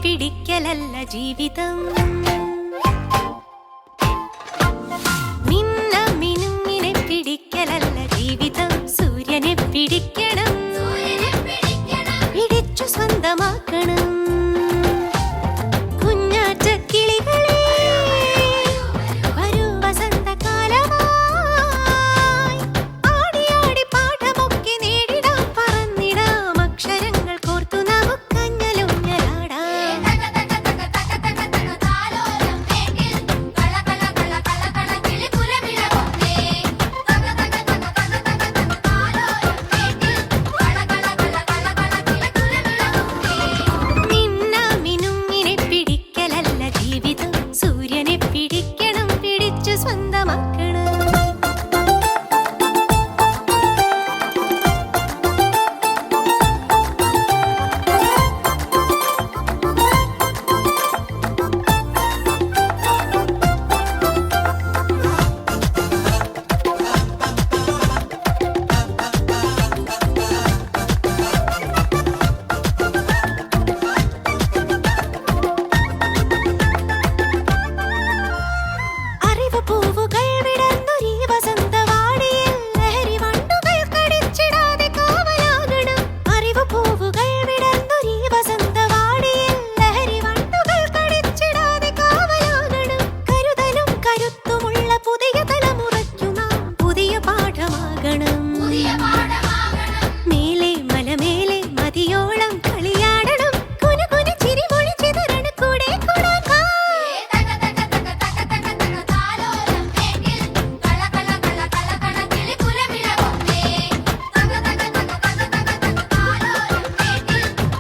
പിടിക്കലല്ല ജീവിതം, നിന്ന മിനുങ്ങിനെ പിടിക്കലല്ല ജീവിതം. സൂര്യനെ പിടിക്കണം, പിടിച്ചു സ്വന്തമാക്കണം. കുഞ്ഞാറ്റ കിളികളെ വരൂ വസന്തകാലമായി, ആടി ആടി പാഠമൊക്കെ നേടിടാം, പറന്നിടാം അക്ഷരങ്ങൾ കോർത്തു നമുക്കഞ്ഞലുഞ്ഞലാടാം. സൂര്യനെ പിടിക്കണം, പിടിച്ചു സ്വന്തമാക്കണം.